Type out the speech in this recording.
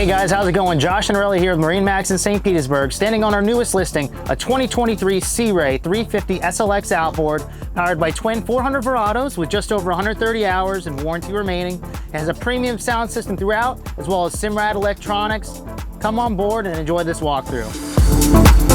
Hey guys, how's it going? Josh and Relly here with MarineMax in St. Petersburg, standing on our newest listing, a 2023 Sea Ray 350 SLX Outboard, powered by twin 400 Verados with just over 130 hours and warranty remaining. It has a premium sound system throughout, as well as Simrad electronics. Come on board and enjoy this walkthrough.